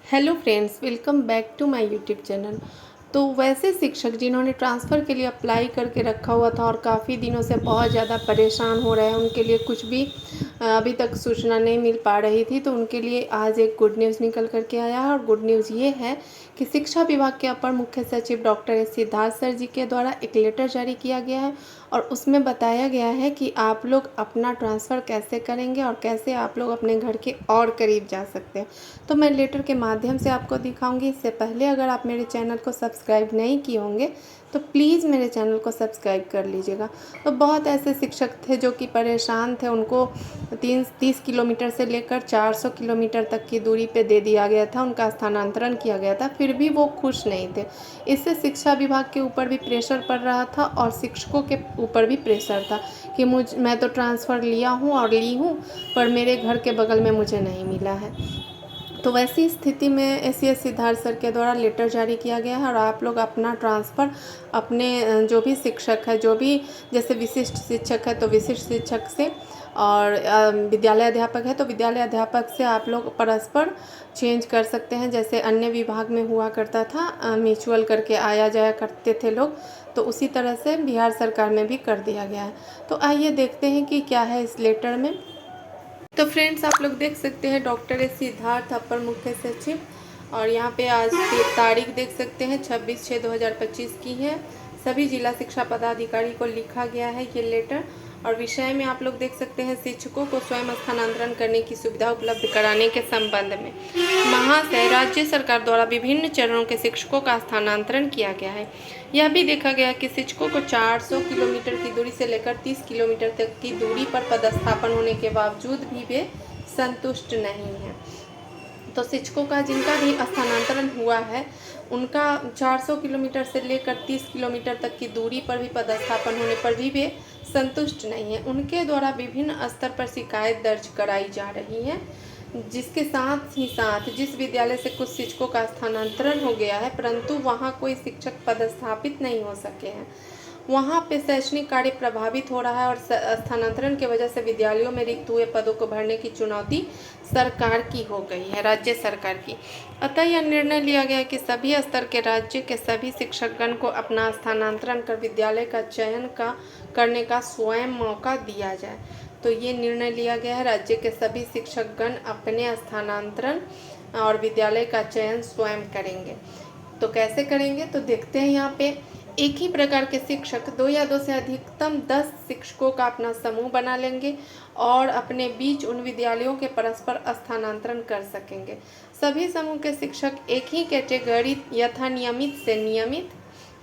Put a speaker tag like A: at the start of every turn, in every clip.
A: Hello friends, welcome back to my YouTube channel. तो वैसे शिक्षक जिन्होंने ट्रांसफ़र के लिए अप्लाई करके रखा हुआ था और काफ़ी दिनों से बहुत ज़्यादा परेशान हो रहे हैं, उनके लिए कुछ भी अभी तक सूचना नहीं मिल पा रही थी, तो उनके लिए आज एक गुड न्यूज़ निकल कर के आया है। और गुड न्यूज़ ये है कि शिक्षा विभाग के अपर मुख्य सचिव डॉक्टर एस सिद्धार्थ सर जी के द्वारा एक लेटर जारी किया गया है और उसमें बताया गया है कि आप लोग अपना ट्रांसफ़र कैसे करेंगे और कैसे आप लोग अपने घर के और करीब जा सकते हैं। तो मैं लेटर के माध्यम से आपको दिखाऊंगी। इससे पहले अगर आप मेरे चैनल को सब्सक्राइब नहीं किए होंगे तो प्लीज़ मेरे चैनल को सब्सक्राइब कर लीजिएगा। तो बहुत ऐसे शिक्षक थे जो कि परेशान थे, उनको 30 किलोमीटर से लेकर 400 किलोमीटर तक की दूरी पे दे दिया गया था, उनका स्थानांतरण किया गया था, फिर भी वो खुश नहीं थे। इससे शिक्षा विभाग के ऊपर भी प्रेशर पड़ रहा था और शिक्षकों के ऊपर भी प्रेशर था कि मैं तो ट्रांसफ़र लिया हूँ और ली हूँ, पर मेरे घर के बगल में मुझे नहीं मिला है। तो वैसी स्थिति में एसीएस सिद्धार्थ सर के द्वारा लेटर जारी किया गया है और आप लोग अपना ट्रांसफ़र अपने जो भी शिक्षक है, जो भी जैसे विशिष्ट शिक्षक है तो विशिष्ट शिक्षक से, और विद्यालय अध्यापक है तो विद्यालय अध्यापक से आप लोग परस्पर चेंज कर सकते हैं। जैसे अन्य विभाग में हुआ करता था, म्यूचुअल करके आया जाया करते थे लोग, तो उसी तरह से बिहार सरकार में भी कर दिया गया है। तो आइए देखते हैं कि क्या है इस लेटर में। तो फ्रेंड्स, आप लोग देख सकते हैं डॉक्टर एस सिद्धार्थ अपर मुख्य सचिव, और यहाँ पे आज की तारीख देख सकते हैं 26/6/2025 की है। सभी जिला शिक्षा पदाधिकारी को लिखा गया है ये लेटर, और विषय में आप लोग देख सकते हैं शिक्षकों को स्वयं स्थानांतरण करने की सुविधा उपलब्ध कराने के संबंध में महाशय राज्य सरकार द्वारा विभिन्न चरणों के शिक्षकों का स्थानांतरण किया गया है। यह भी देखा गया कि शिक्षकों को 400 किलोमीटर की दूरी से लेकर 30 किलोमीटर तक की दूरी पर पदस्थापन होने के बावजूद भी वे संतुष्ट नहीं हैं। तो शिक्षकों का जिनका भी स्थानांतरण हुआ है, उनका 400 किलोमीटर से लेकर 30 किलोमीटर तक की दूरी पर भी पदस्थापन होने पर भी वे संतुष्ट नहीं हैं। उनके द्वारा विभिन्न स्तर पर शिकायत दर्ज कराई जा रही है, जिसके साथ ही साथ जिस विद्यालय से कुछ शिक्षकों का स्थानांतरण हो गया है परंतु वहाँ कोई शिक्षक पदस्थापित नहीं हो सके हैं, वहाँ पे शैक्षणिक कार्य प्रभावित हो रहा है और स्थानांतरण की वजह से विद्यालयों में रिक्त हुए पदों को भरने की चुनौती सरकार की हो गई है, राज्य सरकार की। अतः यह निर्णय लिया गया कि सभी स्तर के राज्य के सभी शिक्षकगण को अपना स्थानांतरण कर विद्यालय का चयन करने का स्वयं मौका दिया जाए। तो ये निर्णय लिया गया है, राज्य के सभी शिक्षकगण अपने स्थानांतरण और विद्यालय का चयन स्वयं करेंगे। तो कैसे करेंगे, तो देखते हैं। यहाँ पे एक ही प्रकार के शिक्षक 2 या 2 से अधिकतम 10 शिक्षकों का अपना समूह बना लेंगे और अपने बीच उन विद्यालयों के परस्पर स्थानांतरण कर सकेंगे। सभी समूह के शिक्षक एक ही कैटेगरी यथा नियमित से नियमित,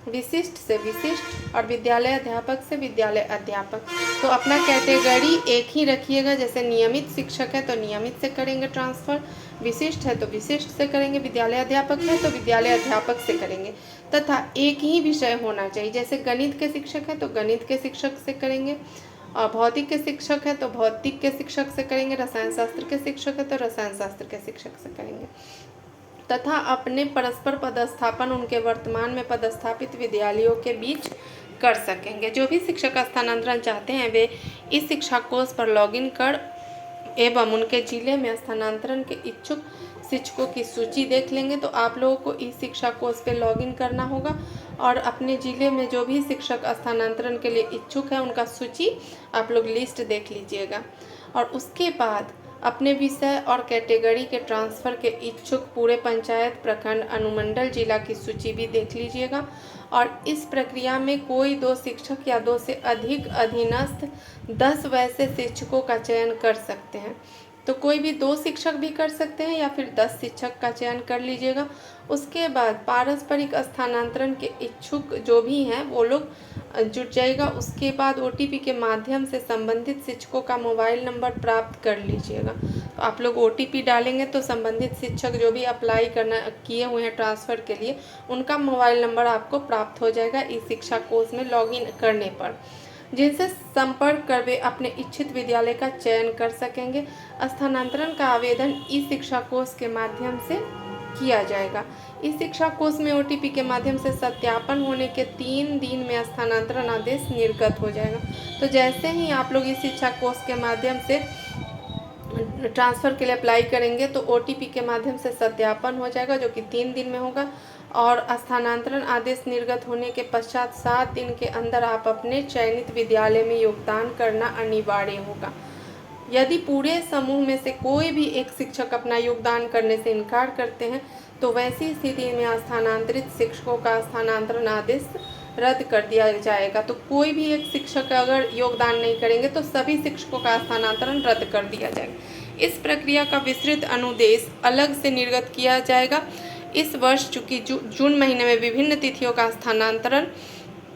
A: विशिष्ट से विशिष्ट और विद्यालय अध्यापक से विद्यालय अध्यापक, तो अपना कैटेगरी एक ही रखिएगा। जैसे नियमित शिक्षक है तो नियमित से करेंगे ट्रांसफ़र, विशिष्ट है तो विशिष्ट से करेंगे, विद्यालय अध्यापक है तो विद्यालय अध्यापक से करेंगे, तथा एक ही विषय होना चाहिए। जैसे गणित के शिक्षक है तो गणित के शिक्षक से करेंगे, और भौतिक के शिक्षक है तो भौतिक के शिक्षक से करेंगे, रसायन शास्त्र के शिक्षक है तो रसायन शास्त्र के शिक्षक से करेंगे, तथा अपने परस्पर पदस्थापन उनके वर्तमान में पदस्थापित विद्यालयों के बीच कर सकेंगे। जो भी शिक्षक स्थानांतरण चाहते हैं वे इस शिक्षा कोष पर लॉगिन कर एवं उनके जिले में स्थानांतरण के इच्छुक शिक्षकों की सूची देख लेंगे। तो आप लोगों को इस शिक्षा कोष पे लॉगिन करना होगा और अपने ज़िले में जो भी शिक्षक स्थानांतरण के लिए इच्छुक है उनका सूची आप लोग लिस्ट देख लीजिएगा, और उसके बाद अपने विषय और कैटेगरी के ट्रांसफ़र के इच्छुक पूरे पंचायत, प्रखंड, अनुमंडल, जिला की सूची भी देख लीजिएगा। और इस प्रक्रिया में कोई 2 शिक्षक या 2 से अधिक अधीनस्थ 10 वैसे शिक्षकों का चयन कर सकते हैं। तो कोई भी 2 शिक्षक भी कर सकते हैं या फिर 10 शिक्षक का चयन कर लीजिएगा। उसके बाद पारस्परिक स्थानांतरण के इच्छुक जो भी हैं वो लोग जुट जाएगा। उसके बाद OTP के माध्यम से संबंधित शिक्षकों का मोबाइल नंबर प्राप्त कर लीजिएगा। तो आप लोग OTP डालेंगे तो संबंधित शिक्षक जो भी अप्लाई किए हुए हैं ट्रांसफ़र के लिए, उनका मोबाइल नंबर आपको प्राप्त हो जाएगा इस शिक्षा कोष में लॉगिन करने पर, जिनसे संपर्क कर वे अपने इच्छित विद्यालय का चयन कर सकेंगे। स्थानांतरण का आवेदन इस शिक्षा कोष के माध्यम से किया जाएगा। इस शिक्षा कोष में OTP के माध्यम से सत्यापन होने के 3 दिन में स्थानांतरण आदेश निर्गत हो जाएगा। तो जैसे ही आप लोग इस शिक्षा कोष के माध्यम से ट्रांसफ़र के लिए अप्लाई करेंगे तो ओटीपी के माध्यम से सत्यापन हो जाएगा, जो कि 3 दिन में होगा। और स्थानांतरण आदेश निर्गत होने के पश्चात 7 दिन के अंदर आप अपने चयनित विद्यालय में योगदान करना अनिवार्य होगा। यदि पूरे समूह में से कोई भी एक शिक्षक अपना योगदान करने से इनकार करते हैं तो वैसी स्थिति में स्थानांतरित शिक्षकों का स्थानांतरण आदेश रद्द कर दिया जाएगा। तो कोई भी एक शिक्षक अगर योगदान नहीं करेंगे तो सभी शिक्षकों का स्थानांतरण रद्द कर दिया जाएगा। इस प्रक्रिया का विस्तृत अनुदेश अलग से निर्गत किया जाएगा। इस वर्ष चूँकि जून महीने में विभिन्न तिथियों का स्थानांतरण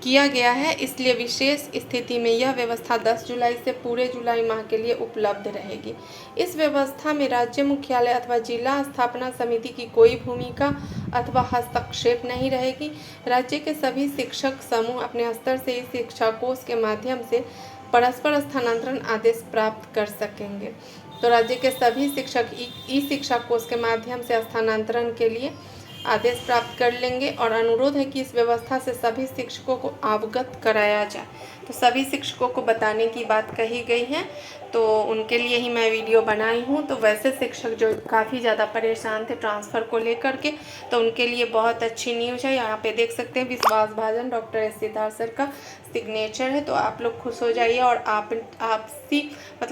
A: किया गया है, इसलिए विशेष स्थिति में यह व्यवस्था 10 जुलाई से पूरे जुलाई माह के लिए उपलब्ध रहेगी। इस व्यवस्था में राज्य मुख्यालय अथवा जिला स्थापना समिति की कोई भूमिका अथवा हस्तक्षेप नहीं रहेगी। राज्य के सभी शिक्षक समूह अपने स्तर से इस शिक्षा कोष के माध्यम से परस्पर स्थानांतरण आदेश प्राप्त कर सकेंगे। तो राज्य के सभी शिक्षक ई शिक्षा कोष के माध्यम से स्थानांतरण के लिए आदेश प्राप्त कर लेंगे और अनुरोध है कि इस व्यवस्था से सभी शिक्षकों को अवगत कराया जाए। तो सभी शिक्षकों को बताने की बात कही गई है, तो उनके लिए ही मैं वीडियो बनाई हूँ। तो वैसे शिक्षक जो काफ़ी ज़्यादा परेशान थे ट्रांसफ़र को लेकर के, तो उनके लिए बहुत अच्छी न्यूज़ है। यहाँ पे देख सकते हैं विश्वास भाजन डॉक्टर एस सिद्धार्थ सर का सिग्नेचर है। तो आप लोग खुश हो जाइए और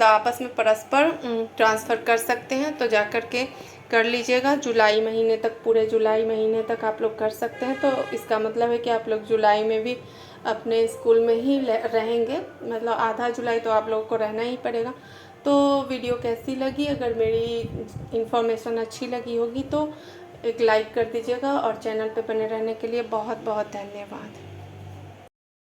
A: आपस में परस्पर ट्रांसफ़र कर सकते हैं। तो जा कर के कर लीजिएगा। जुलाई महीने तक, पूरे जुलाई महीने तक आप लोग कर सकते हैं। तो इसका मतलब है कि आप लोग जुलाई में भी अपने स्कूल में ही रहेंगे, मतलब आधा जुलाई तो आप लोगों को रहना ही पड़ेगा। तो वीडियो कैसी लगी? अगर मेरी इन्फॉर्मेशन अच्छी लगी होगी तो एक लाइक कर दीजिएगा और चैनल पे बने रहने के लिए बहुत बहुत धन्यवाद।